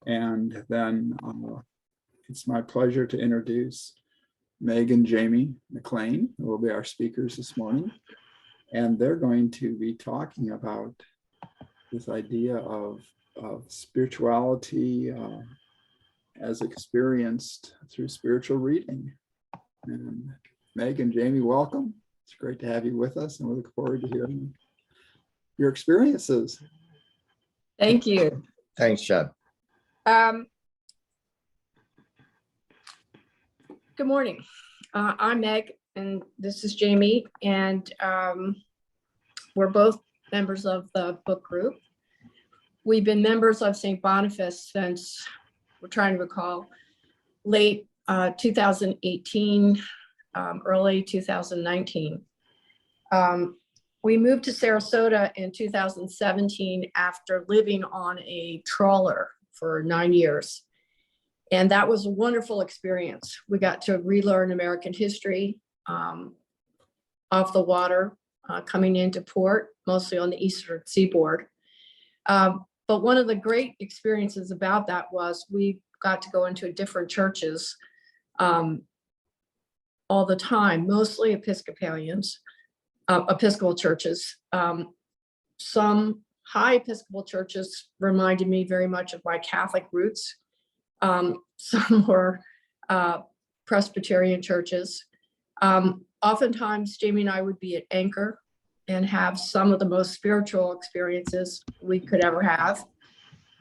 And then it's my pleasure to introduce Meg and Jamie McLane, who will be our speakers this morning. And they're going to be talking about this idea of spirituality as experienced through spiritual reading. And Meg and Jamie, welcome. It's great to have you with us, and we look forward to hearing your experiences. Thank you. Thanks, John. Good morning. I'm Meg, and this is Jamie, and we're both members of the book group. We've been members of St. Boniface since, we're trying to recall, late 2018, early 2019. We moved to Sarasota in 2017 after living on a trawler for 9 years. And that was a wonderful experience. We got to relearn American history off the water, coming into port, mostly on the eastern seaboard. But one of the great experiences about that was we got to go into different churches all the time, mostly Episcopal churches. Some high Episcopal churches reminded me very much of my Catholic roots. Some were Presbyterian churches. Oftentimes, Jamie and I would be at Anchor and have some of the most spiritual experiences we could ever have.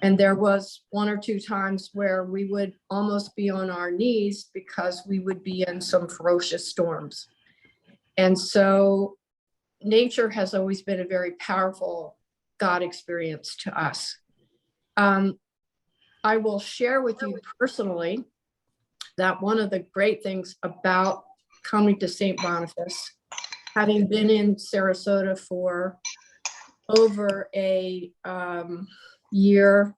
And there was one or two times where we would almost be on our knees because we would be in some ferocious storms. And so nature has always been a very powerful God experience to us. I will share with you personally that one of the great things about coming to St. Boniface, having been in Sarasota for over a year,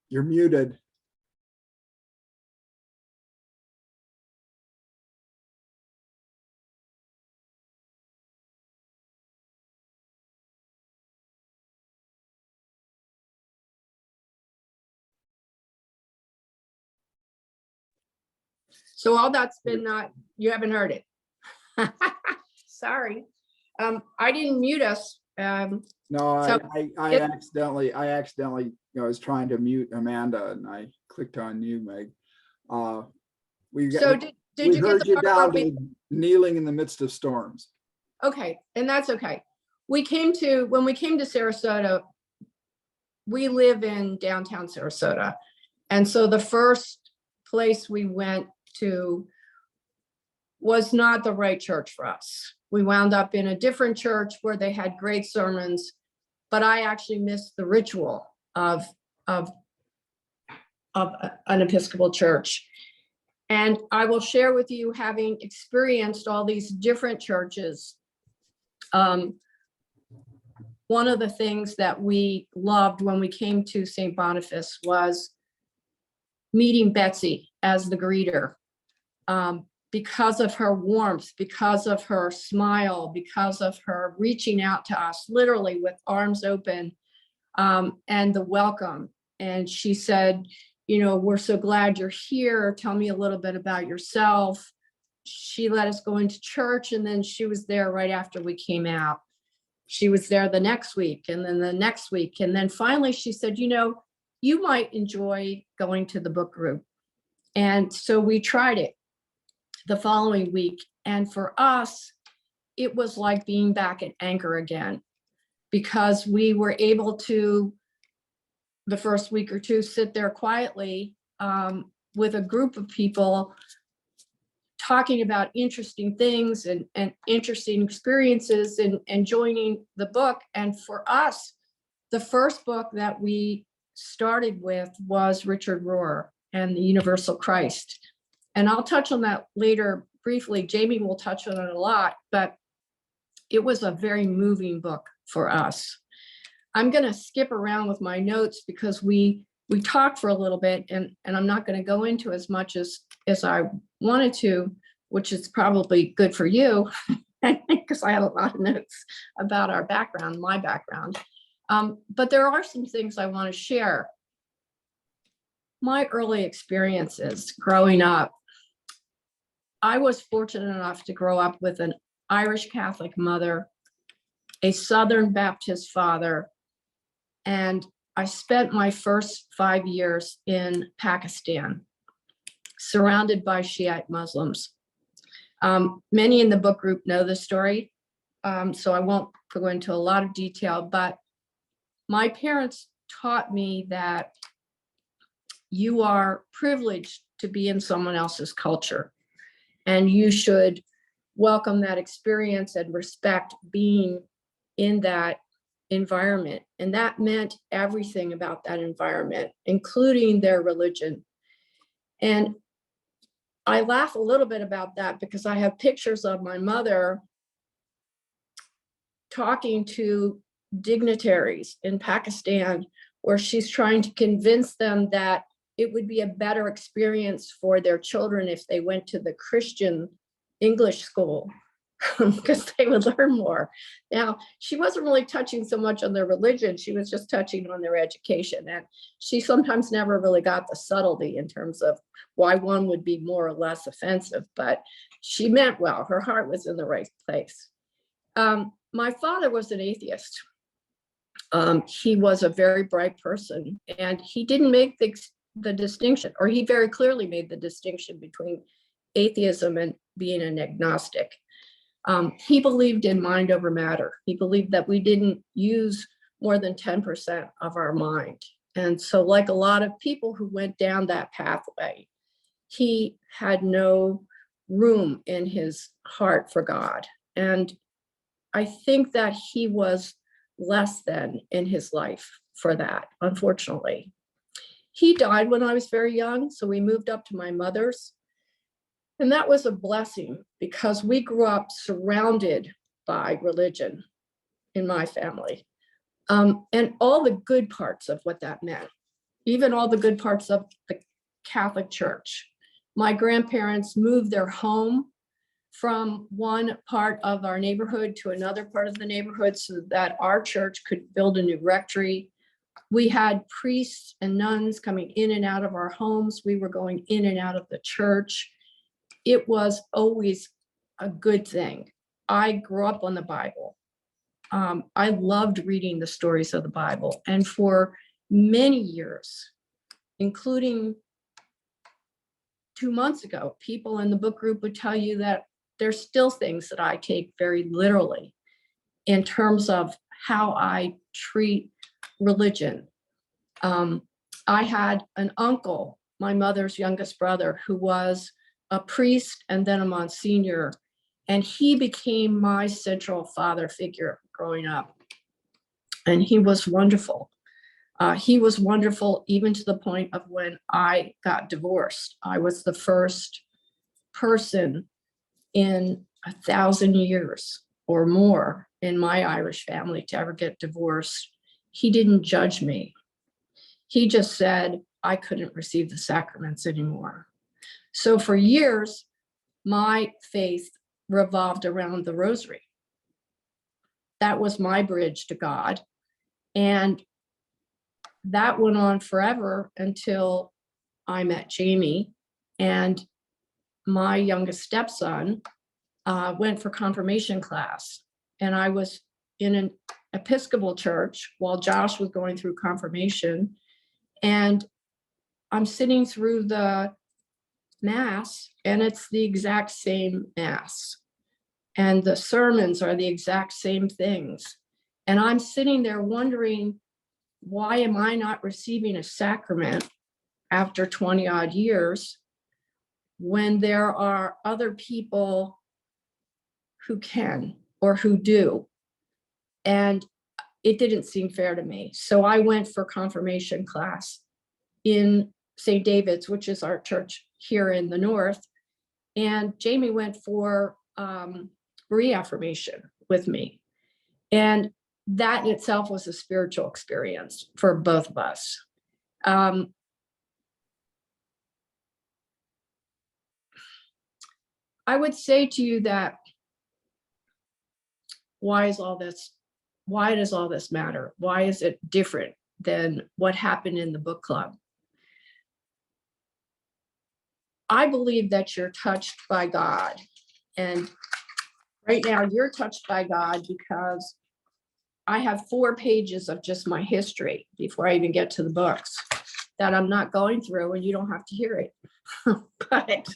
You're muted. so all that's been you haven't heard it. Sorry. I didn't mute us. No, So I accidentally, I was trying to mute Amanda and I clicked on you, Meg. We did you get heard the you part down where to kneeling in the midst of storms. Okay, and that's okay. When we came to Sarasota, we live in downtown Sarasota. And so the first place we went to was not the right church for us. We wound up in a different church where they had great sermons, but I actually missed the ritual of an Episcopal church. And I will share with you, having experienced all these different churches, one of the things that we loved when we came to St. Boniface was meeting Betsy as the greeter. Because of her warmth, because of her smile, because of her reaching out to us, literally with arms open, and the welcome. And she said, you know, we're so glad you're here. Tell me a little bit about yourself. She let us go into church, and then she was there right after we came out. She was there the next week, and then the next week. And then finally she said, you know, you might enjoy going to the book group. And so we tried it the following week. And for us, it was like being back at Anchor again, because we were able to, the first week or two, sit there quietly with a group of people talking about interesting things and interesting experiences and joining the book. And for us, the first book that we started with was Richard Rohr and the Universal Christ. And I'll touch on that later briefly. Jamie will touch on it a lot, but it was a very moving book for us. I'm going to skip around with my notes because we talked for a little bit, and I'm not going to go into as much as I wanted to, which is probably good for you because I have a lot of notes about our background, my background. But there are some things I want to share. My early experiences growing up, I was fortunate enough to grow up with an Irish Catholic mother, a Southern Baptist father, and I spent my first 5 years in Pakistan, surrounded by Shiite Muslims. Many in the book group know the story, so I won't go into a lot of detail, but my parents taught me that you are privileged to be in someone else's culture, and you should welcome that experience and respect being in that environment. And that meant everything about that environment, including their religion. And I laugh a little bit about that because I have pictures of my mother talking to dignitaries in Pakistan, where she's trying to convince them that it would be a better experience for their children if they went to the Christian English school because they would learn more. Now, she wasn't really touching so much on their religion, she was just touching on their education. And she sometimes never really got the subtlety in terms of why one would be more or less offensive, but she meant well, her heart was in the right place. My father was an atheist. He was a very bright person, and he didn't make the distinction, or he very clearly made the distinction between atheism and being an agnostic. He believed in mind over matter. He believed that we didn't use more than 10% of our mind. And so, like a lot of people who went down that pathway, he had no room in his heart for God. And I think that he was less than in his life for that, unfortunately. He died when I was very young, so we moved up to my mother's. And that was a blessing because we grew up surrounded by religion in my family. And all the good parts of what that meant, even all the good parts of the Catholic Church. My grandparents moved their home from one part of our neighborhood to another part of the neighborhood so that our church could build a new rectory. We had priests and nuns coming in and out of our homes. We were going in and out of the church. It was always a good thing. I grew up on the Bible. I loved reading the stories of the Bible. And for many years, including 2 months ago, people in the book group would tell you that there's still things that I take very literally in terms of how I treat religion. I had an uncle, my mother's youngest brother, who was a priest and then a Monsignor, and he became my central father figure growing up. And he was wonderful. He was wonderful even to the point of when I got divorced. I was the first person in 1,000 years or more in my Irish family to ever get divorced. He didn't judge me. He just said I couldn't receive the sacraments anymore. So for years, my faith revolved around the rosary. That was my bridge to God. And that went on forever until I met Jamie, and my youngest stepson went for confirmation class. And I was in an Episcopal church while Josh was going through confirmation. And I'm sitting through the Mass, and it's the exact same Mass. And the sermons are the exact same things. And I'm sitting there wondering, why am I not receiving a sacrament after 20 odd years when there are other people who can or who do? And it didn't seem fair to me. So I went for confirmation class in St. David's, which is our church here in the north. And Jamie went for reaffirmation with me. And that in itself was a spiritual experience for both of us. I would say to you that why does all this matter? Why is it different than what happened in the book club? I believe that you're touched by God. And right now you're touched by God because I have 4 pages of just my history before I even get to the books that I'm not going through, and you don't have to hear it. But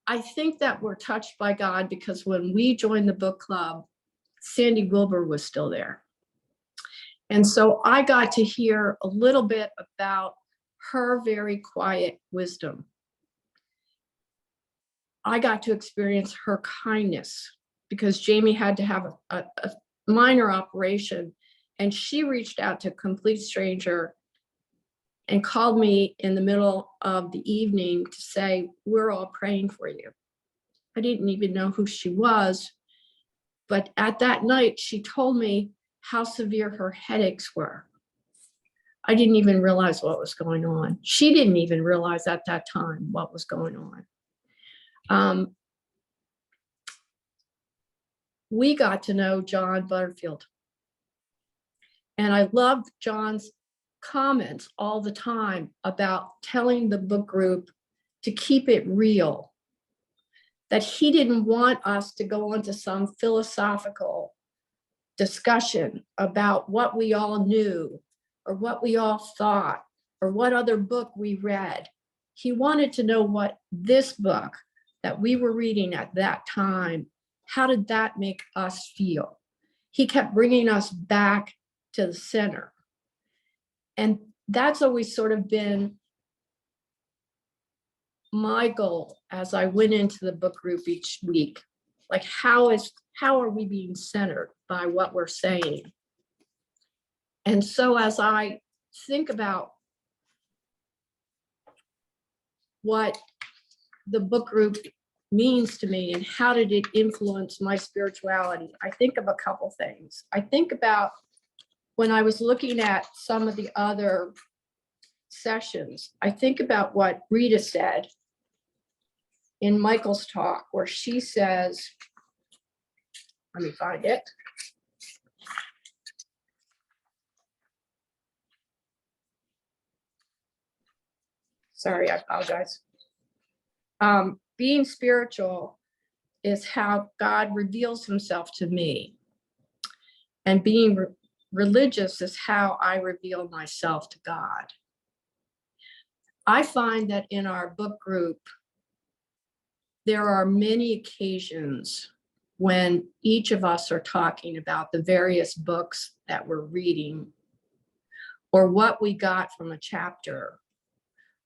I think that we're touched by God because when we joined the book club, Sandy Wilbur was still there. And so I got to hear a little bit about her very quiet wisdom. I got to experience her kindness because Jamie had to have a minor operation, and she reached out to a complete stranger and called me in the middle of the evening to say, we're all praying for you. I didn't even know who she was, but at that night, she told me how severe her headaches were. I didn't even realize what was going on. She didn't even realize at that time what was going on. We got to know John Butterfield. And I loved John's comments all the time about telling the book group to keep it real, that he didn't want us to go into some philosophical discussion about what we all knew or what we all thought or what other book we read. He wanted to know what this book that we were reading at that time, how did that make us feel? He kept bringing us back to the center. And that's always sort of been my goal as I went into the book group each week. Like, how are we being centered by what we're saying? And so as I think about what the book group means to me and how did it influence my spirituality, I think of a couple things. I think about when I was looking at some of the other sessions, I think about what Rita said in Michael's talk, where she says, let me find it. Sorry, I apologize. Being spiritual is how God reveals himself to me. And being religious is how I reveal myself to God. I find that in our book group, there are many occasions when each of us are talking about the various books that we're reading, or what we got from a chapter,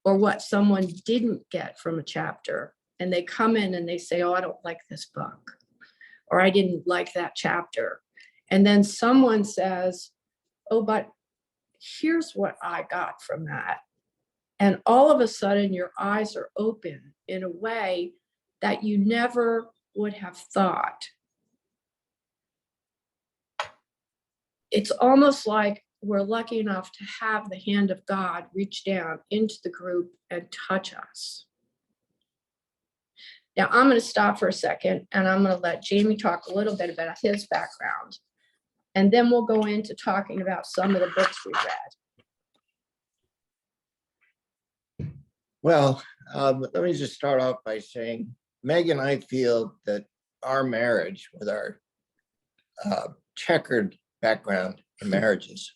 or what someone didn't get from a chapter. And they come in and they say, oh, I don't like this book, or I didn't like that chapter. And then someone says, oh, but here's what I got from that. And all of a sudden your eyes are open in a way that you never would have thought. It's almost like we're lucky enough to have the hand of God reach down into the group and touch us. Now, I'm going to stop for a second and I'm going to let Jamie talk a little bit about his background. And then we'll go into talking about some of the books we read. Well, let me just start off by saying, Meg and I feel that our marriage, with our checkered background in marriages,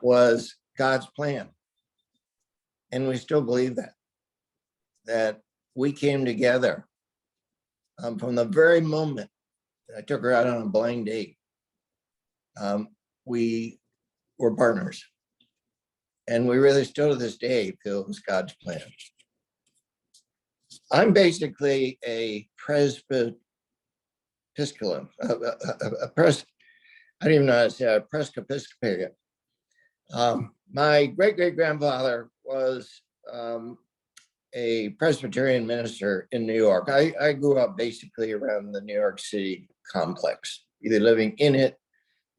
was God's plan. And we still believe that we came together from the very moment that I took her out on a blind date. We were partners. And we really still to this day feel it was God's plan. I'm basically a Presbyterian, I don't even know how to say it, a Presbyterian. My great-great-grandfather was a Presbyterian minister in New York. I grew up basically around the New York City complex, either living in it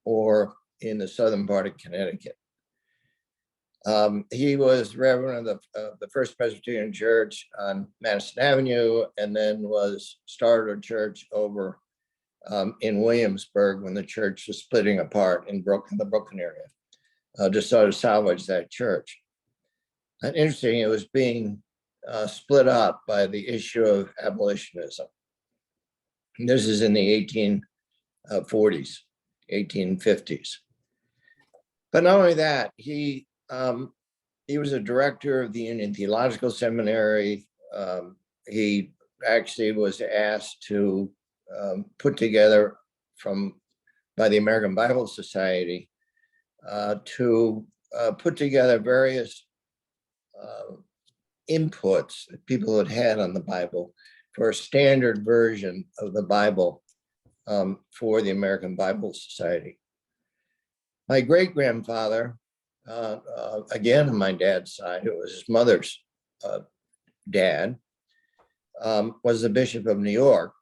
or in the southern part of Connecticut. He was Reverend of the First Presbyterian Church on Madison Avenue, and then started a church over in Williamsburg when the church was splitting apart in the Brooklyn area, to sort of salvage that church. And interesting, it was being split up by the issue of abolitionism. And this is in the 1840s, 1850s. But not only that, he was a director of the Union Theological Seminary. He actually was asked to put together by the American Bible Society to put together various inputs that people had on the Bible for a standard version of the Bible for the American Bible Society. My great-grandfather, again on my dad's side, it was his mother's dad, was the Bishop of New York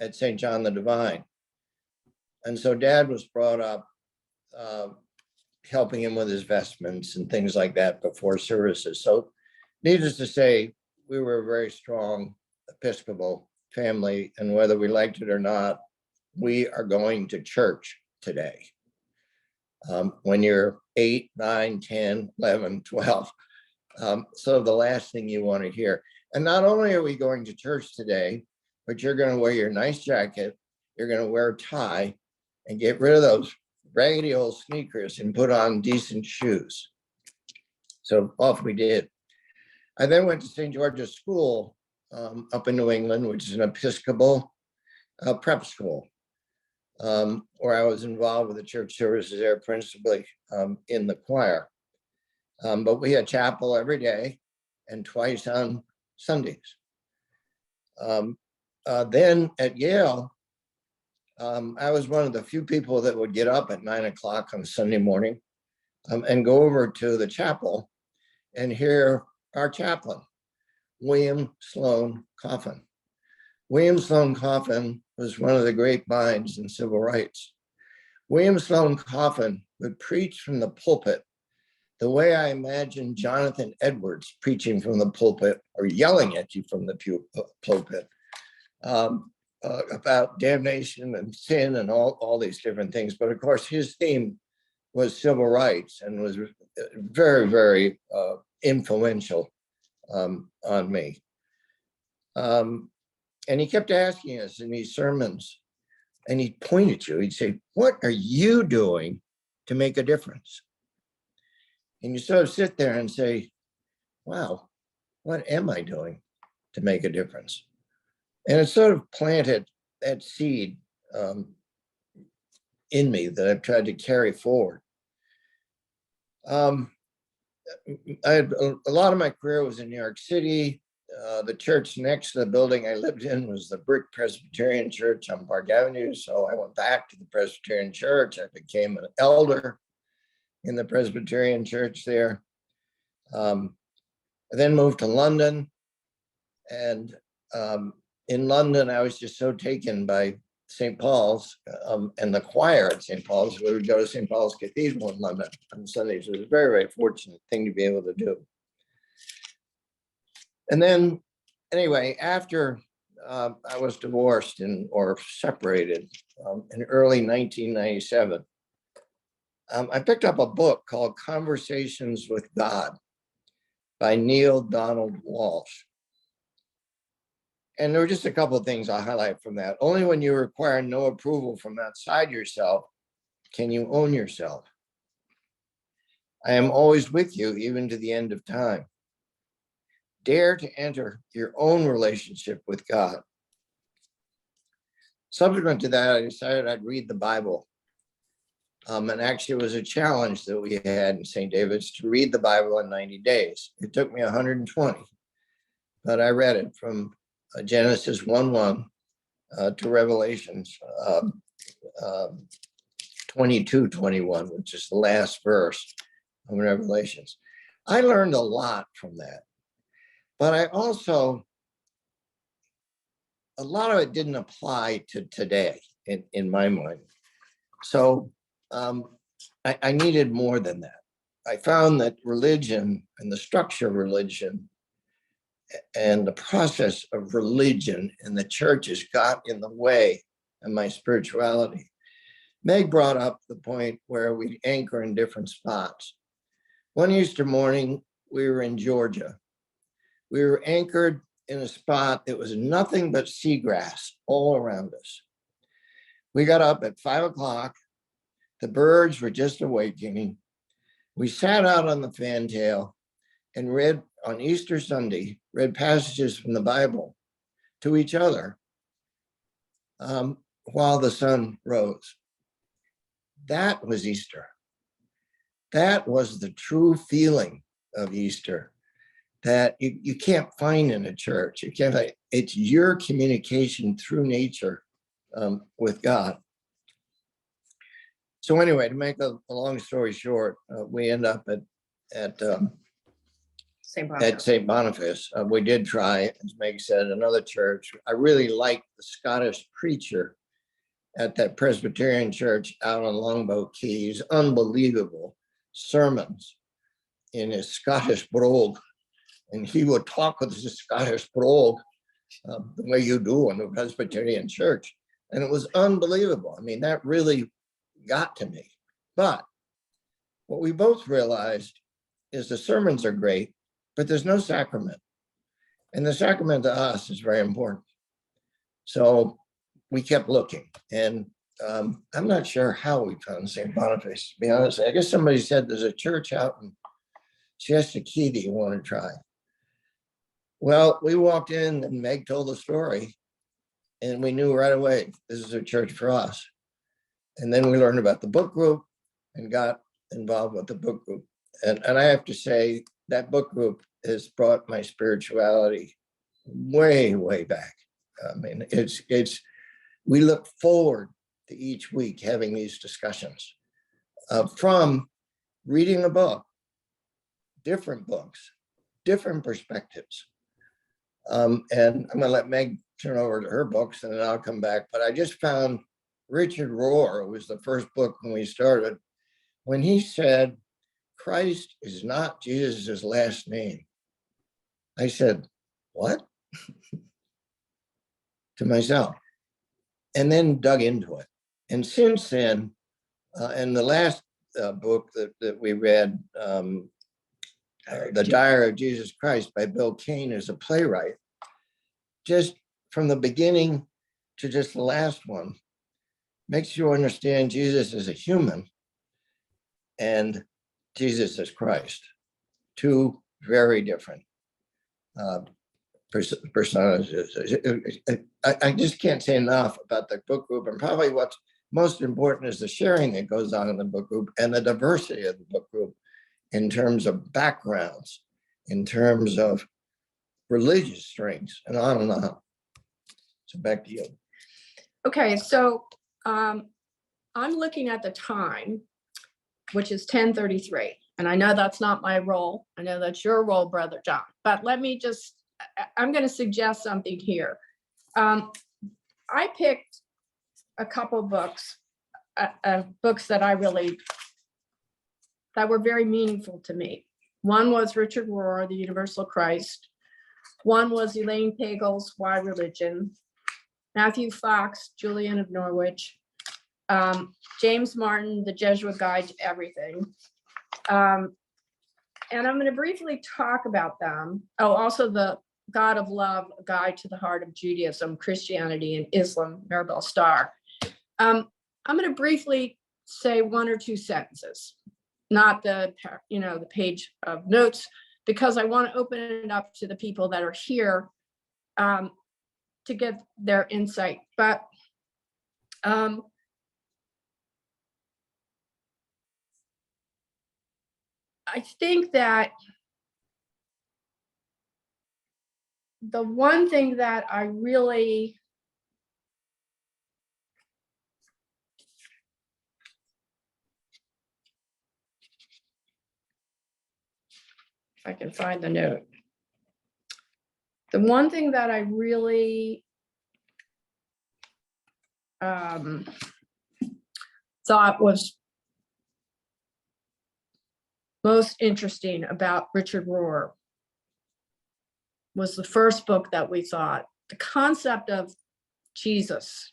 at St. John the Divine. And so Dad was brought up helping him with his vestments and things like that before services. So needless to say, we were a very strong Episcopal family, and whether we liked it or not, we are going to church today. When you're 8, 9, 10, 11, 12, so the last thing you want to hear. And not only are we going to church today, but you're going to wear your nice jacket, you're going to wear a tie, and get rid of those raggedy old sneakers and put on decent shoes. So off we did. I then went to St. George's School up in New England, which is an Episcopal prep school, where I was involved with the church services there, principally in the choir. But we had chapel every day and twice on Sundays. Then at Yale, I was one of the few people that would get up at 9 o'clock on Sunday morning and go over to the chapel and hear our chaplain, William Sloane Coffin. William Sloane Coffin was one of the great minds in civil rights. William Sloane Coffin would preach from the pulpit the way I imagine Jonathan Edwards preaching from the pulpit or yelling at you from the pulpit about damnation and sin and all these different things. But of course, his theme was civil rights and was very, very influential on me. And he kept asking us in these sermons, and he'd point at you, he'd say, "What are you doing to make a difference?" And you sort of sit there and say, wow, what am I doing to make a difference? And it sort of planted that seed in me that I've tried to carry forward. I had a lot of my career was in New York City. The church next to the building I lived in was the Brick Presbyterian Church on Park Avenue. So I went back to the Presbyterian Church. I became an elder in the Presbyterian Church there. I then moved to London. And in London, I was just so taken by St. Paul's and the choir at St. Paul's. We would go to St. Paul's Cathedral in London on Sundays. It was a very, very fortunate thing to be able to do. And then, anyway, after I was divorced or separated in early 1997, I picked up a book called Conversations with God by Neil Donald Walsh. And there were just a couple of things I'll highlight from that. Only when you require no approval from outside yourself can you own yourself. I am always with you, even to the end of time. Dare to enter your own relationship with God. Subsequent to that, I decided I'd read the Bible. And actually, it was a challenge that we had in St. David's to read the Bible in 90 days. It took me 120, but I read it from Genesis 1:1 to Revelations 22:21, which is the last verse of Revelations. I learned a lot from that, but I also, a lot of it didn't apply to today in my mind. So I needed more than that. I found that religion and the structure of religion and the process of religion in the churches got in the way of my spirituality. Meg brought up the point where we anchor in different spots. One Easter morning, we were in Georgia. We were anchored in a spot that was nothing but seagrass all around us. We got up at 5 o'clock. The birds were just awakening. We sat out on the fantail and read on Easter Sunday, read passages from the Bible to each other while the sun rose. That was Easter. That was the true feeling of Easter that you can't find in a church. You can't find, it's your communication through nature with God. So anyway, to make a long story short, we end up at St. Boniface. We did try, as Meg said, another church. I really liked the Scottish preacher at that Presbyterian church out on Longboat Keys. Unbelievable sermons in his Scottish brogue. And he would talk with his Scottish brogue the way you do in the Presbyterian church. And it was unbelievable. I mean, that really got to me. But what we both realized is the sermons are great, but there's no sacrament. And the sacrament to us is very important. So we kept looking. And I'm not sure how we found St. Boniface, to be honest. I guess somebody said there's a church out in Siesta Key that you want to try. Well, we walked in and Meg told the story, and we knew right away this is a church for us. And then we learned about the book group and got involved with the book group. And I have to say that book group has brought my spirituality way, way back. I mean, we look forward to each week having these discussions from reading a book, different books, different perspectives. And I'm going to let Meg turn over to her books and then I'll come back. But I just found Richard Rohr was the first book when we started, when he said, Christ is not Jesus's last name. I said, what? To myself, and then dug into it. And since then, and the last book that we read, The Diary of Jesus Christ by Bill Kane, is a playwright. Just from the beginning to just the last one, makes you understand Jesus as a human and Jesus as Christ. Two very different personas. I just can't say enough about the book group, and probably what's most important is the sharing that goes on in the book group and the diversity of the book group in terms of backgrounds, in terms of religious strengths, and on and on. So back to you. Okay, so I'm looking at the time, which is 10:33, and I know that's not my role. I know that's your role, Brother John, but let me just, I'm going to suggest something here. I picked a couple books, books that that were very meaningful to me. One was Richard Rohr, The Universal Christ. One was Elaine Pagel's Why Religion. Matthew Fox, Julian of Norwich. James Martin, The Jesuit Guide to Everything. And I'm going to briefly talk about them. Oh, also the God of Love, A Guide to the Heart of Judaism, Christianity, and Islam, Maribel Starr. I'm going to briefly say one or two sentences, not the page of notes, because I want to open it up to the people that are here to get their insight. But I think that the one thing that I really if I can find the note. The one thing that I really thought was most interesting about Richard Rohr was the first book that we thought, the concept of Jesus,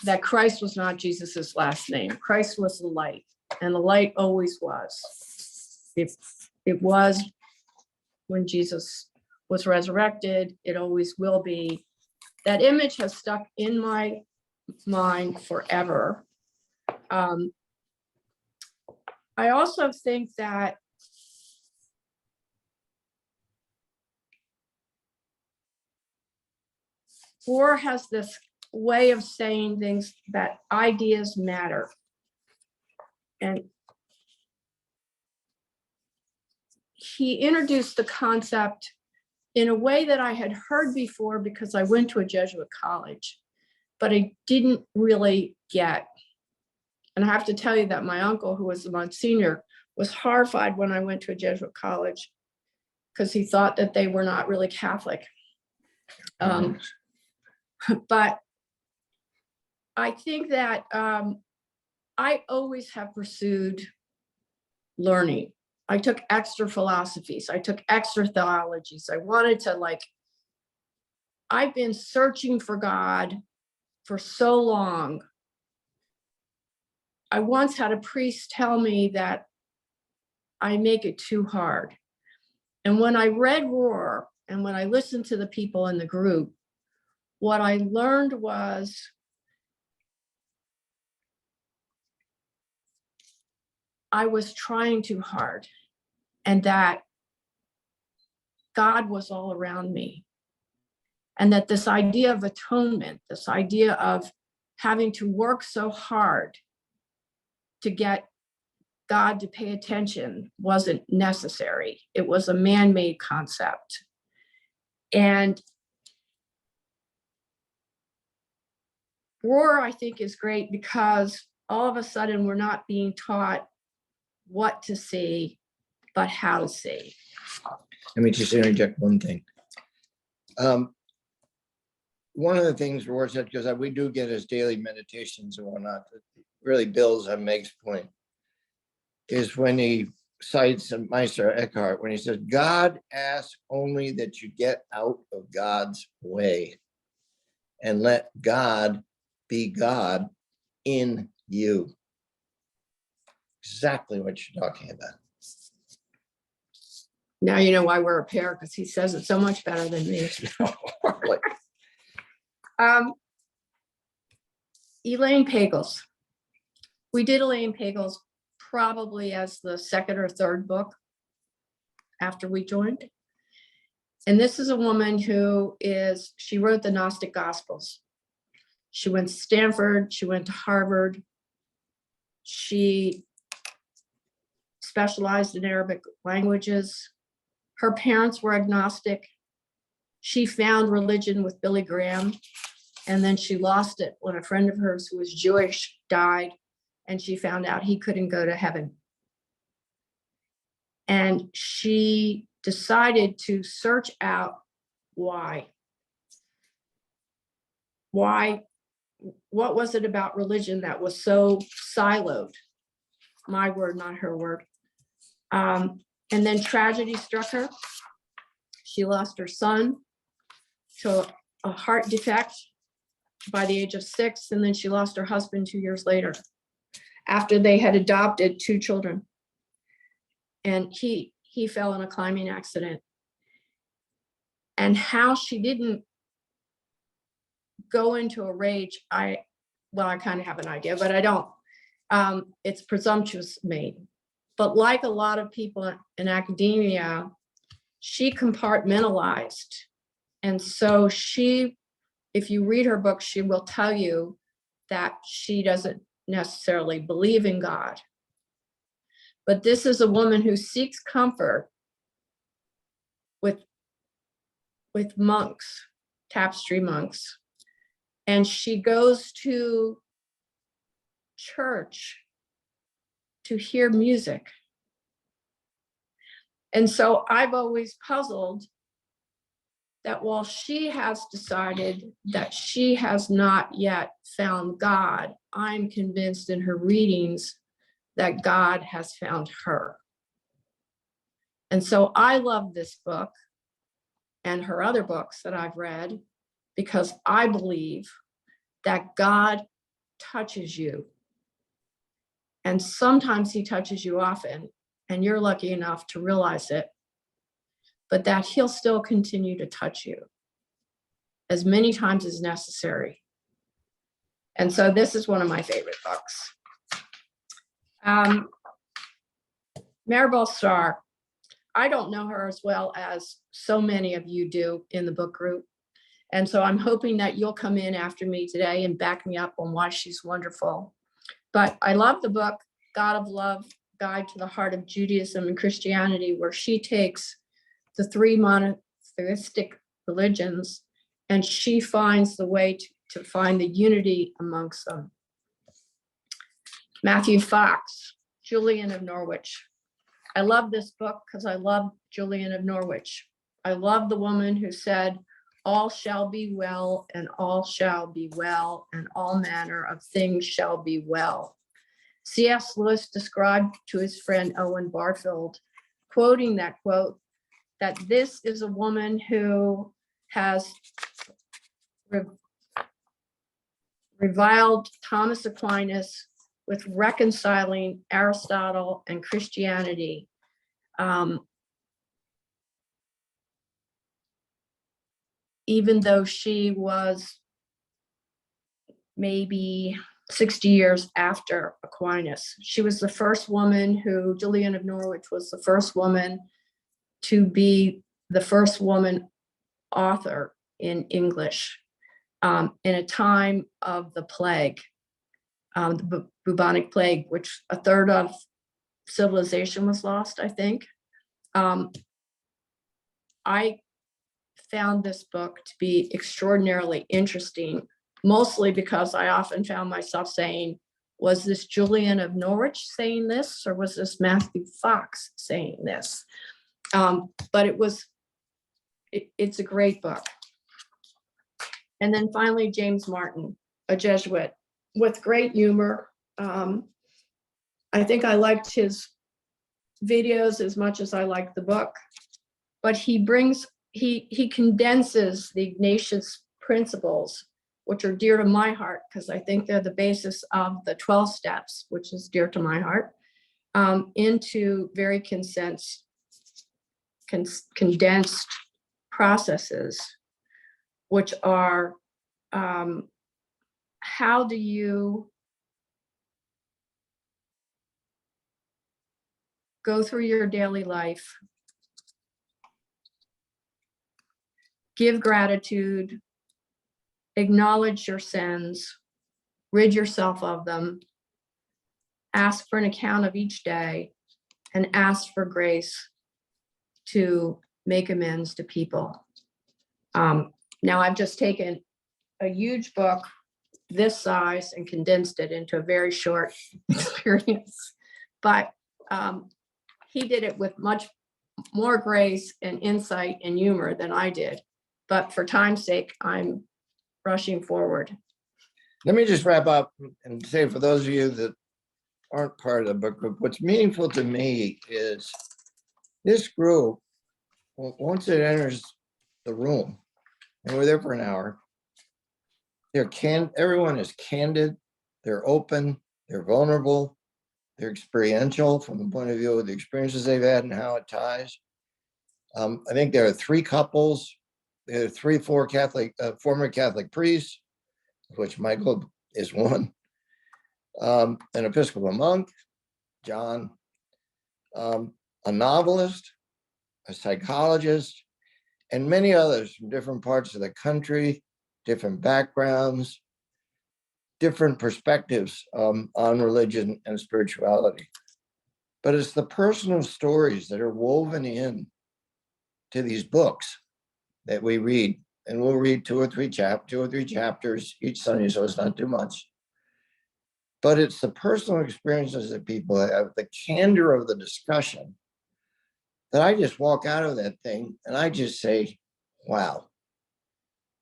that Christ was not Jesus's last name. Christ was the light, and the light always was. It was when Jesus was resurrected, it always will be. That image has stuck in my mind forever. I also think that Rohr has this way of saying things, that ideas matter. And he introduced the concept in a way that I had heard before because I went to a Jesuit college, but I didn't really get. And I have to tell you that my uncle, who was the Monsignor, was horrified when I went to a Jesuit college because he thought that they were not really Catholic. But I think that I always have pursued learning. I took extra philosophies. I took extra theologies. I wanted to, like, I've been searching for God for so long. I once had a priest tell me that I make it too hard. And when I read Rohr and when I listened to the people in the group, what I learned was I was trying too hard, and that God was all around me. And that this idea of atonement, this idea of having to work so hard to get God to pay attention wasn't necessary. It was a man-made concept. And Rohr, I think, is great because all of a sudden we're not being taught what to see, but how to see. Let me just interject one thing. One of the things Rohr said, because we do get his daily meditations and whatnot, that really builds on Meg's point, is when he cites Meister Eckhart, when he says, God asks only that you get out of God's way and let God be God in you. Exactly what you're talking about. Now you know why we're a pair, because he says it so much better than me. Elaine Pagels. We did Elaine Pagels probably as the second or third book after we joined. And this is a woman who she wrote the Gnostic Gospels. She went to Stanford, she went to Harvard. She specialized in Arabic languages. Her parents were agnostic. She found religion with Billy Graham, and then she lost it when a friend of hers who was Jewish died, and she found out he couldn't go to heaven. And she decided to search out why. What was it about religion that was so siloed? My word, not her word. And then tragedy struck her. She lost her son to a heart defect by the age of 6, and then she lost her husband 2 years later after they had adopted 2 children. And he fell in a climbing accident. And how she didn't go into a rage, I kind of have an idea, but I don't. It's presumptuous of me. But like a lot of people in academia, she compartmentalized. And so if you read her book, she will tell you that she doesn't necessarily believe in God. But this is a woman who seeks comfort with monks, tapestry monks. And she goes to church to hear music. And so I've always puzzled that while she has decided that she has not yet found God, I'm convinced in her readings that God has found her. And so I love this book and her other books that I've read because I believe that God touches you. And sometimes he touches you often, and you're lucky enough to realize it, but that he'll still continue to touch you as many times as necessary. And so this is one of my favorite books. Maribel Starr, I don't know her as well as so many of you do in the book group. And so I'm hoping that you'll come in after me today and back me up on why she's wonderful. But I love the book, God of Love, Guide to the Heart of Judaism and Christianity, where she takes the three monotheistic religions and she finds the way to find the unity amongst them. Matthew Fox, Julian of Norwich. I love this book because I love Julian of Norwich. I love the woman who said, all shall be well, and all shall be well, and all manner of things shall be well. C.S. Lewis described to his friend Owen Barfield, quoting that quote, that this is a woman who has reviled Thomas Aquinas with reconciling Aristotle and Christianity. Even though she was maybe 60 years after Aquinas. She was the first woman who, Julian of Norwich was the first woman to be the first woman author in English in a time of the plague, the bubonic plague, which a third of civilization was lost, I think. I found this book to be extraordinarily interesting, mostly because I often found myself saying, was this Julian of Norwich saying this, or was this Matthew Fox saying this? But it's a great book. And then finally, James Martin, a Jesuit, with great humor. I think I liked his videos as much as I liked the book, but he condenses the Ignatius principles, which are dear to my heart, because I think they're the basis of the 12 steps, which is dear to my heart, into very condensed processes, which are how do you go through your daily life, give gratitude, acknowledge your sins, rid yourself of them, ask for an account of each day, and ask for grace to make amends to people. Now I've just taken a huge book this size and condensed it into a very short experience, but he did it with much more grace and insight and humor than I did. But for time's sake, I'm rushing forward. Let me just wrap up and say, for those of you that aren't part of the book group, what's meaningful to me is this group, once it enters the room, and we're there for an hour, everyone is candid, they're open, they're vulnerable, they're experiential from the point of view of the experiences they've had and how it ties. I think there are 3 couples, there are 4 Catholic, former Catholic priests, of which Michael is one, an Episcopal monk, John, a novelist, a psychologist, and many others from different parts of the country, different backgrounds, different perspectives on religion and spirituality. But it's the personal stories that are woven in to these books that we read, and we'll read 2 or 3 chapters each Sunday, so it's not too much. But it's the personal experiences that people have, the candor of the discussion, that I just walk out of that thing and I just say, wow,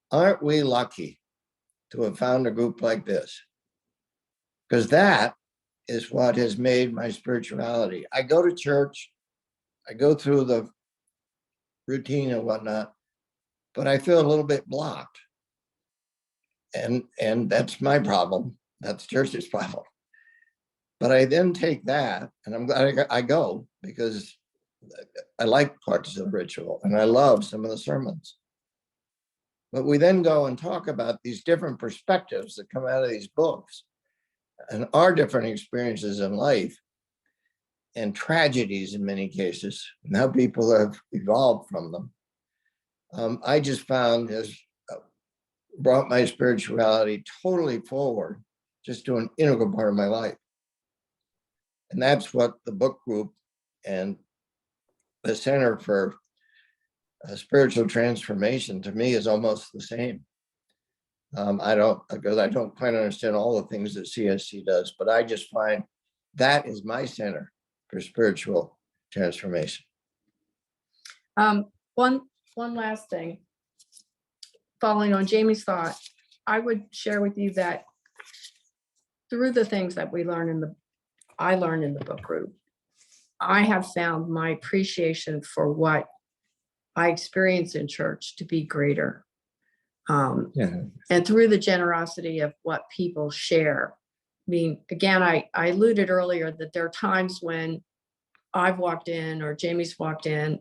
aren't we lucky to have found a group like this? Because that is what has made my spirituality. I go to church, I go through the routine and whatnot, but I feel a little bit blocked. And that's my problem. That's church's problem. But I then take that, and I'm glad I go, because I like parts of the ritual and I love some of the sermons. But we then go and talk about these different perspectives that come out of these books and our different experiences in life and tragedies in many cases, and how people have evolved from them. I just found has brought my spirituality totally forward, just to an integral part of my life. And that's what the book group and the Center for Spiritual Transformation to me is almost the same. I don't quite understand all the things that CSC does, but I just find that is my center for spiritual transformation. One last thing, following on Jamie's thought, I would share with you that through the things that I learned in the book group, I have found my appreciation for what I experience in church to be greater. And through the generosity of what people share. I mean, again, I alluded earlier that there are times when I've walked in or Jamie's walked in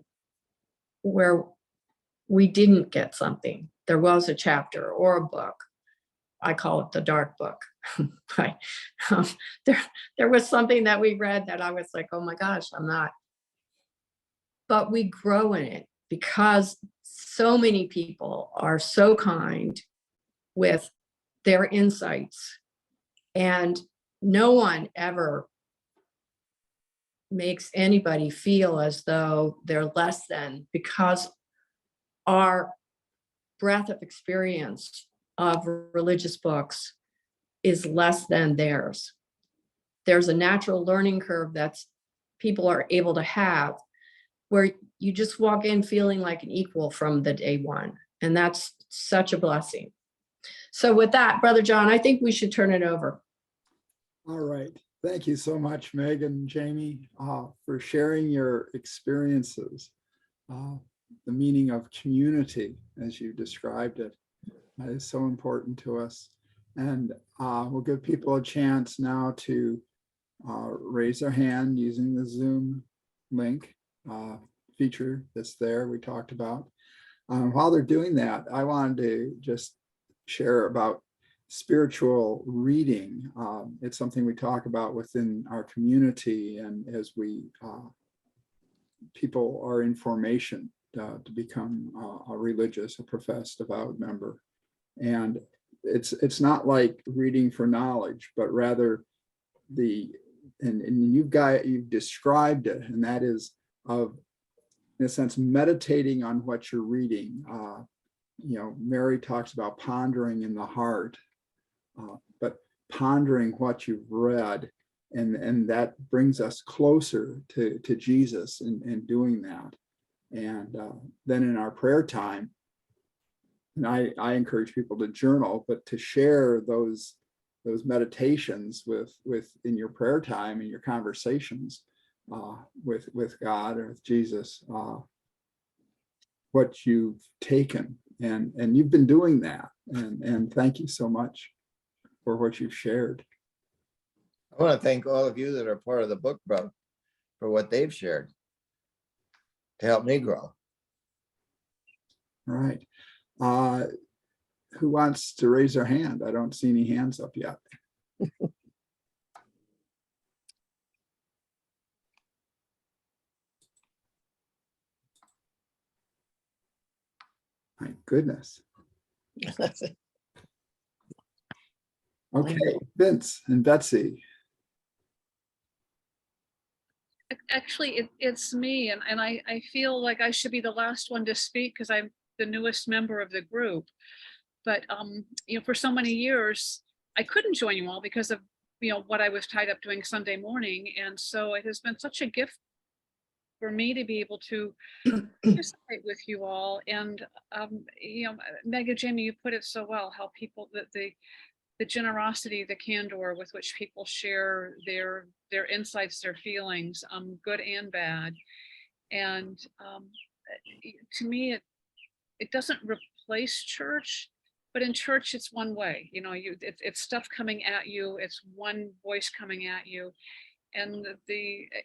where we didn't get something. There was a chapter or a book. I call it the dark book. But there was something that we read that I was like, oh my gosh, I'm not. But we grow in it because so many people are so kind with their insights, and no one ever makes anybody feel as though they're less than, because our breadth of experience of religious books is less than theirs. There's a natural learning curve that's people are able to have, where you just walk in feeling like an equal from the day one. And that's such a blessing. So with that, Brother John, I think we should turn it over. All right. Thank you so much, Meg and Jamie, for sharing your experiences. The meaning of community, as you described it, is so important to us. And we'll give people a chance now to raise their hand using the Zoom link feature that's there we talked about. While they're doing that, I wanted to just share about spiritual reading. It's something we talk about within our community, and as people are in formation to become a religious, a professed, devout member. And it's not like reading for knowledge, but rather you've described it, and that is of, in a sense, meditating on what you're reading. Mary talks about pondering in the heart, but pondering what you've read, and that brings us closer to Jesus in doing that. And then in our prayer time, and I encourage people to journal, but to share those meditations in your prayer time and your conversations with God or with Jesus, what you've taken, and you've been doing that, and thank you so much for what you've shared. I want to thank all of you that are part of the book club for what they've shared to help me grow. All right. Who wants to raise their hand? I don't see any hands up yet. My goodness. Okay, Vince and Betsy. Actually, it's me, and I feel like I should be the last one to speak because I'm the newest member of the group. But for so many years, I couldn't join you all because of what I was tied up doing Sunday morning, and so it has been such a gift for me to be able to participate with you all. And Meg and Jamie, you put it so well, how people that the generosity, the candor with which people share their insights, their feelings, good and bad. And to me, it doesn't replace church, but in church it's one way. You know, it's stuff coming at you. It's one voice coming at you. And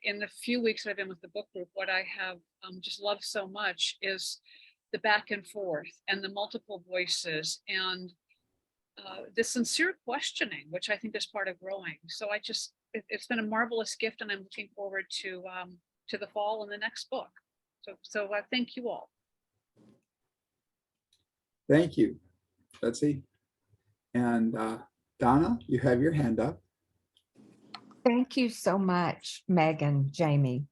in the few weeks I've been with the book group, what I have just loved so much is the back and forth and the multiple voices and the sincere questioning, which I think is part of growing. So it's been a marvelous gift, and I'm looking forward to the fall and the next book. So thank you all. Thank you, Betsy. And Donna, you have your hand up. Thank you so much, Megan, Jamie.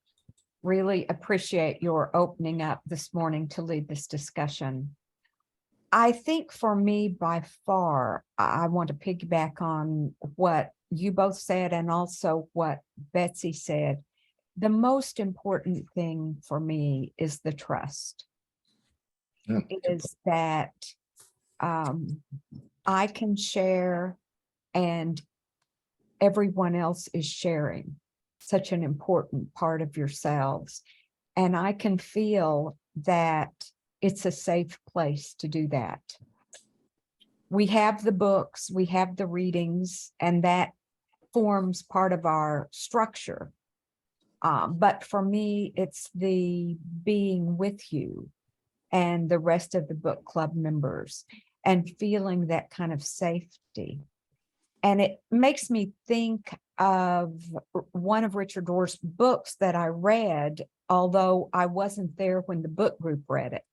Really appreciate your opening up this morning to lead this discussion. I think for me, by far, I want to piggyback on what you both said and also what Betsy said. The most important thing for me is the trust. Is that I can share and everyone else is sharing such an important part of yourselves. And I can feel that it's a safe place to do that. We have the books, we have the readings, and that forms part of our structure. But for me, it's the being with you and the rest of the book club members and feeling that kind of safety. And it makes me think of one of Richard Rohr's books that I read, although I wasn't there when the book group read it,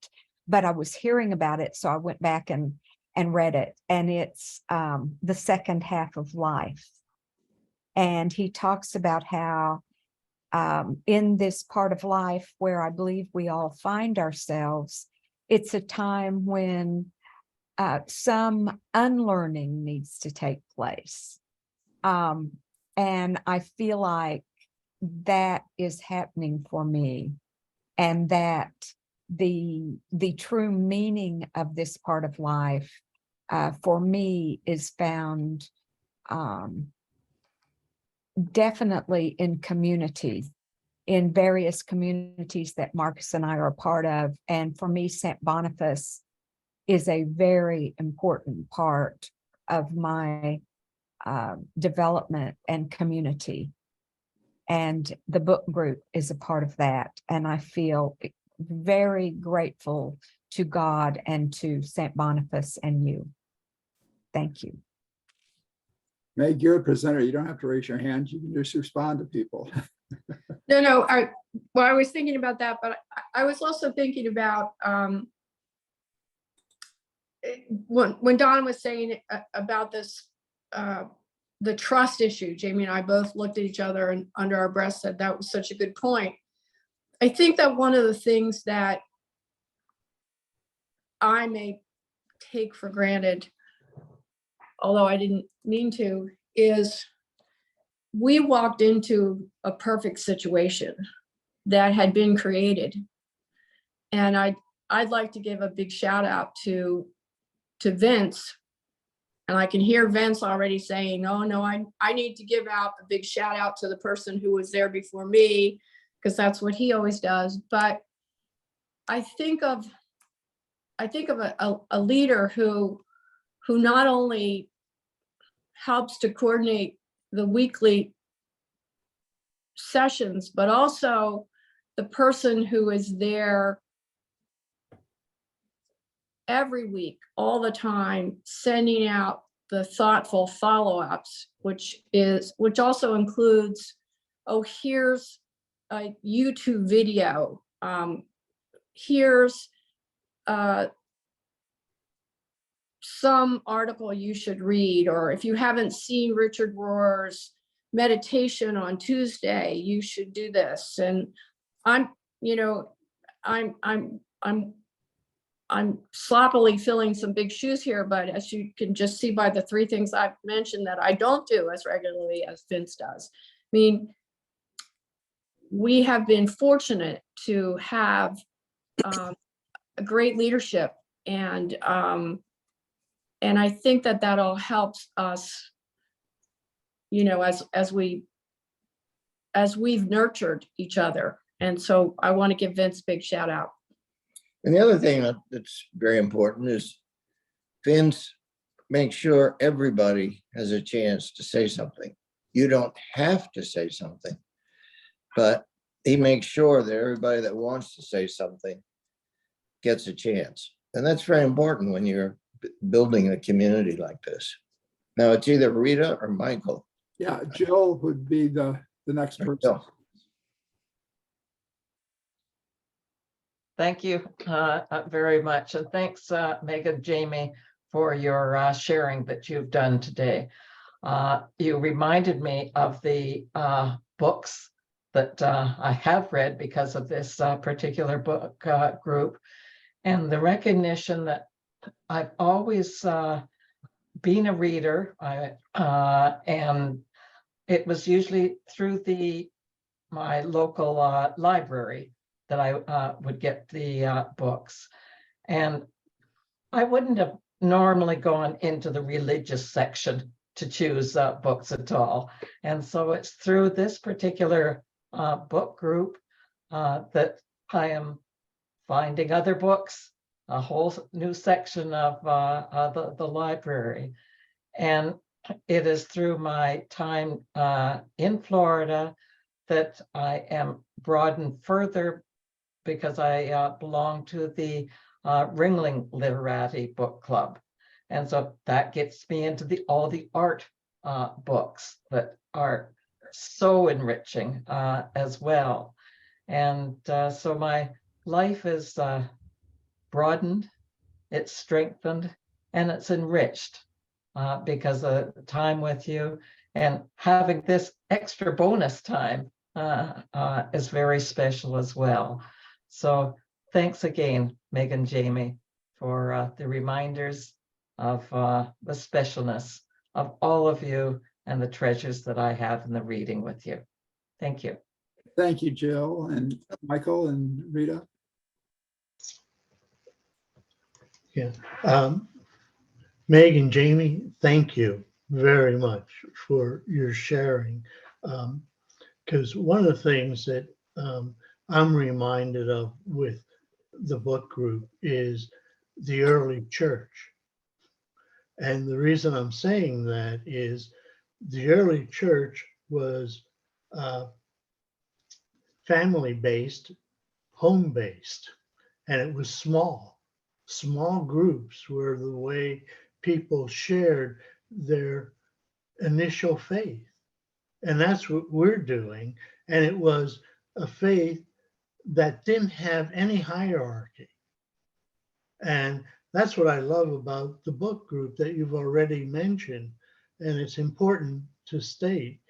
but I was hearing about it. So I went back and read it. And it's The Second Half of Life. And he talks about how in this part of life where I believe we all find ourselves, it's a time when some unlearning needs to take place. And I feel like that is happening for me, and that the true meaning of this part of life for me is found definitely in community, in various communities that Marcus and I are a part of. And for me, St. Boniface is a very important part of my development and community. And the book group is a part of that. And I feel very grateful to God and to St. Boniface and you. Thank you. Meg, you're a presenter. You don't have to raise your hand. You can just respond to people. No, I was thinking about that, but I was also thinking about when Donna was saying about this, the trust issue. Jamie and I both looked at each other and under our breath said that was such a good point. I think that one of the things that I may take for granted, although I didn't mean to, is we walked into a perfect situation that had been created. And I'd like to give a big shout out to Vince. And I can hear Vince already saying, oh no, I need to give out a big shout out to the person who was there before me, because that's what he always does. But I think of a leader who not only helps to coordinate the weekly sessions, but also the person who is there every week, all the time, sending out the thoughtful follow-ups, which also includes, oh, here's a YouTube video. Here's some article you should read, or if you haven't seen Richard Rohr's meditation on Tuesday, you should do this. And I'm sloppily filling some big shoes here, but as you can just see by the three things I've mentioned that I don't do as regularly as Vince does. I mean, we have been fortunate to have a great leadership and And I think that that all helps us, you know, as we've nurtured each other. And so I want to give Vince a big shout out. And the other thing that's very important is Vince makes sure everybody has a chance to say something. You don't have to say something, but he makes sure that everybody that wants to say something gets a chance. And that's very important when you're building a community like this. Now it's either Rita or Michael. Yeah, Jill would be the next person. Jill. Thank you very much. And thanks, Megan, Jamie, for your sharing that you've done today. You reminded me of the books that I have read because of this particular book group, and the recognition that I've always been a reader, and it was usually through my local library that I would get the books. And I wouldn't have normally gone into the religious section to choose books at all. And so it's through this particular book group that I am finding other books, a whole new section of the library. And it is through my time in Florida that I am broadened further, because I belong to the Ringling Literati Book Club. And so that gets me into all the art books that are so enriching as well. And so my life is broadened, it's strengthened, and it's enriched because of time with you, and having this extra bonus time is very special as well. So thanks again, Megan, Jamie, for the reminders of the specialness of all of you and the treasures that I have in the reading with you. Thank you. Thank you, Jill and Michael and Rita. Yeah. Meg and Jamie, thank you very much for your sharing. Because one of the things that I'm reminded of with the book group is the early church. And the reason I'm saying that is the early church was family-based, home-based, and it was small. Small groups were the way people shared their initial faith. And that's what we're doing. And it was a faith that didn't have any hierarchy. And that's what I love about the book group that you've already mentioned. And it's important to state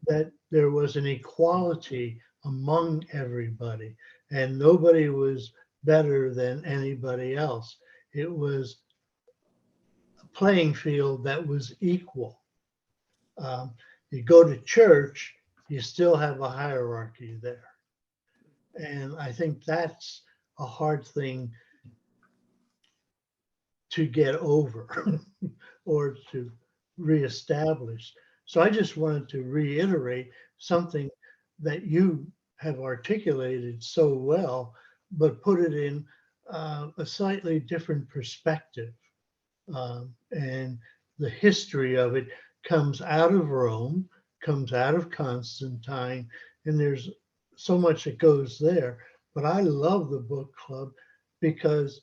that there was an equality among everybody, and nobody was better than anybody else. It was a playing field that was equal. You go to church, you still have a hierarchy there. And I think that's a hard thing to get over or to reestablish. So I just wanted to reiterate something that you have articulated so well, but put it in a slightly different perspective. And the history of it comes out of Rome, comes out of Constantine, and there's so much that goes there. But I love the book club because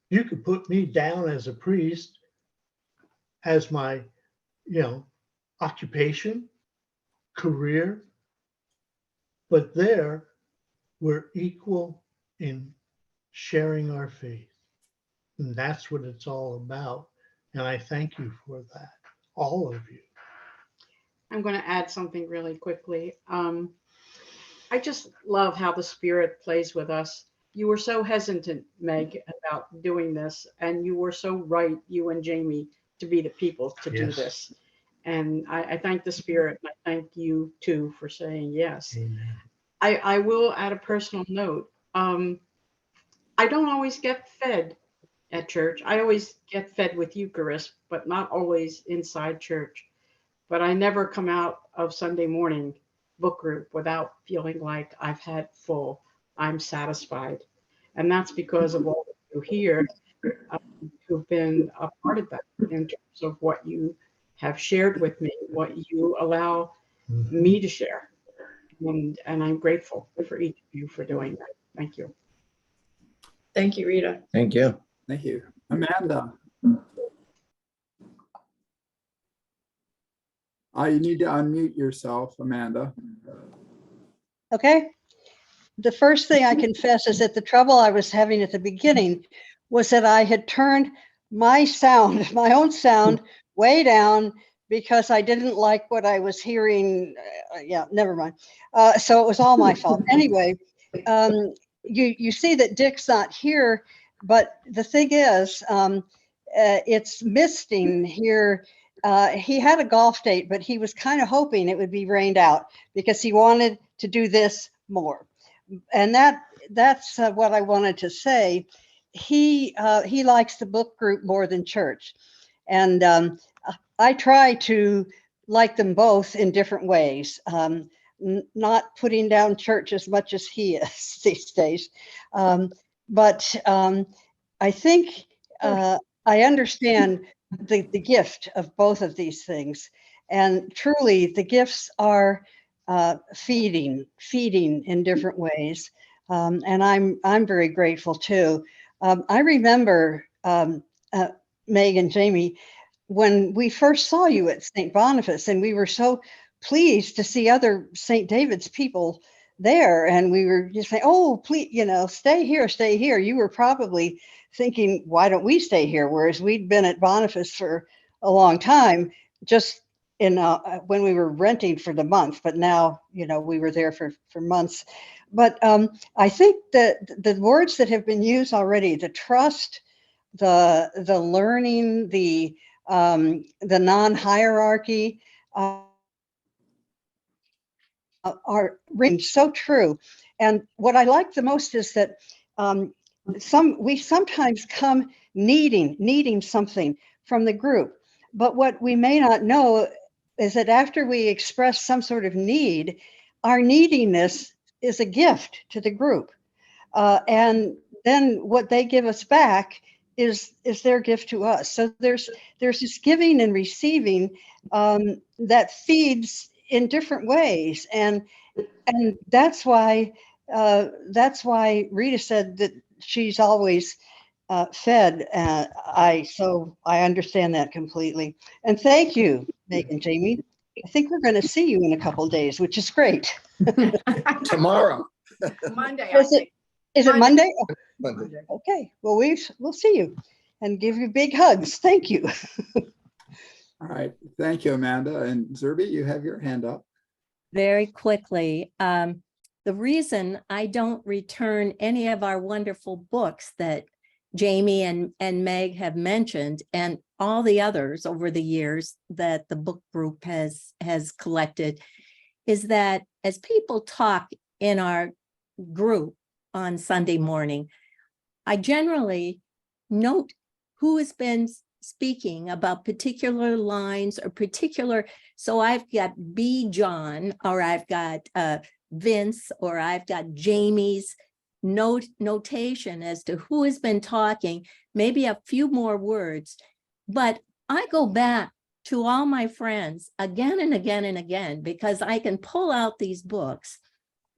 you could put me down as a priest as my, occupation, career, but there we're equal in sharing our faith. And that's what it's all about. And I thank you for that, all of you. I'm going to add something really quickly. I just love how the Spirit plays with us. You were so hesitant, Meg, about doing this, and you were so right, you and Jamie, to be the people to do this. And I thank the Spirit, and I thank you too for saying yes. Amen. I will add a personal note. I don't always get fed at church. I always get fed with Eucharist, but not always inside church. But I never come out of Sunday morning book group without feeling like I've had full, I'm satisfied. And that's because of all that you hear who've been a part of that in terms of what you have shared with me, what you allow me to share. And I'm grateful for each of you for doing that. Thank you. Thank you, Rita. Thank you. Thank you. Amanda. You need to unmute yourself, Amanda. Okay. The first thing I confess is that the trouble I was having at the beginning was that I had turned my sound, my own sound, way down because I didn't like what I was hearing. Yeah, never mind. So it was all my fault. Anyway, you see that Dick's not here, but the thing is, it's misting here. He had a golf date, but he was kind of hoping it would be rained out because he wanted to do this more. And that's what I wanted to say. He likes the book group more than church. And I try to like them both in different ways, not putting down church as much as he is these days. But I think I understand the gift of both of these things. And truly, the gifts are feeding in different ways. And I'm very grateful too. I remember, Meg and Jamie, when we first saw you at St. Boniface, and we were so pleased to see other St. David's people there. And we were just saying, oh, please, stay here, stay here. You were probably thinking, why don't we stay here? Whereas we'd been at Boniface for a long time, just when we were renting for the month, but now, we were there for months. But I think that the words that have been used already, the trust, the learning, the non-hierarchy, are ring so true. And what I like the most is that we sometimes come needing something from the group. But what we may not know is that after we express some sort of need, our neediness is a gift to the group. And then what they give us back is their gift to us. So there's this giving and receiving that feeds in different ways. And that's why Rita said that she's always fed. So I understand that completely. And thank you, Meg and Jamie. I think we're going to see you in a couple of days, which is great. Tomorrow. Monday, Is it Monday? Oh, Monday. okay. Well, we'll see you and give you big hugs. Thank you. All right. Thank you, Amanda. And Zerby, you have your hand up. Very quickly. The reason I don't return any of our wonderful books that Jamie and Meg have mentioned, and all the others over the years that the book group has collected, is that as people talk in our group on Sunday morning, I generally note who has been speaking about particular lines or particular. So I've got B. John, or I've got Vince, or I've got Jamie's notation as to who has been talking, maybe a few more words. But I go back to all my friends again and again and again, because I can pull out these books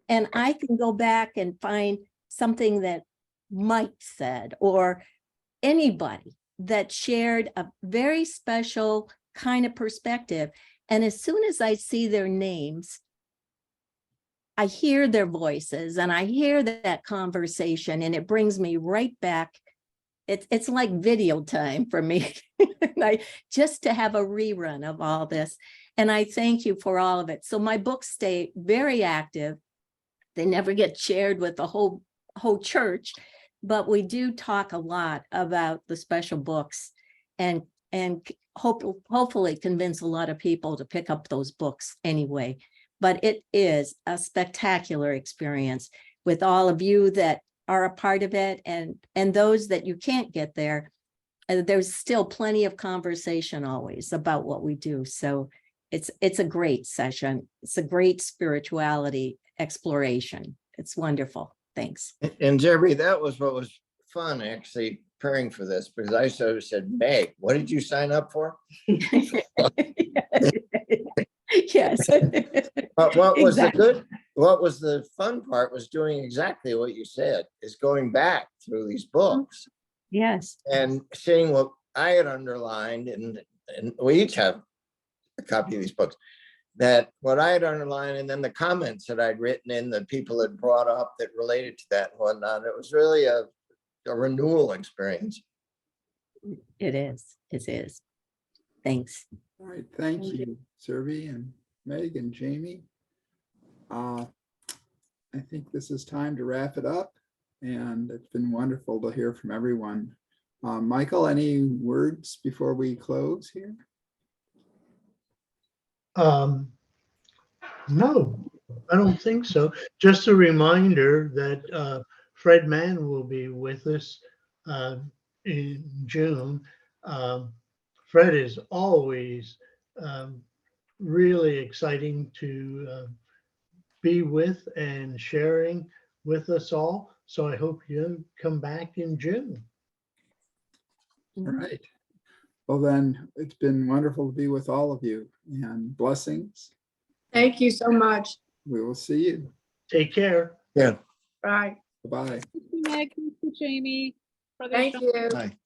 and I can go back and find something that Mike said, or anybody that shared a very special kind of perspective. And as soon as I see their names, I hear their voices and I hear that conversation, and it brings me right back. It's like video time for me. Just to have a rerun of all this. And I thank you for all of it. So my books stay very active. They never get shared with the whole church, but we do talk a lot about the special books, and hopefully convince a lot of people to pick up those books anyway. But it is a spectacular experience with all of you that are a part of it, and those that you can't get there, there's still plenty of conversation always about what we do. So it's a great session. It's a great spirituality exploration. It's wonderful. Thanks. And Jerry, that was what was fun actually preparing for this, because I sort of said, Meg, what did you sign up for? Yes. But what was Exactly. what was the fun part was doing exactly what you said, is going back through these books Yes. and seeing what I had underlined, and we each have a copy of these books, that what I had underlined, and then the comments that I'd written in that people had brought up that related to that and whatnot. It was really a renewal experience. It is. It is. Thanks. All right, thank you, Survey and Meg and Jamie. I think this is time to wrap it up, and it's been wonderful to hear from everyone. Michael, any words before we close here? No, I don't think so. Just a reminder that Fred Mann will be with us in June. Fred is always really exciting to be with and sharing with us all. So I hope you come back in June. All right. Well, then, it's been wonderful to be with all of you, and blessings. Thank you so much. We will see you. Take care. Yeah. Bye. Bye-bye. Thank you, Meg. Thank you, Jamie. Brother Thank Sean. you. Bye.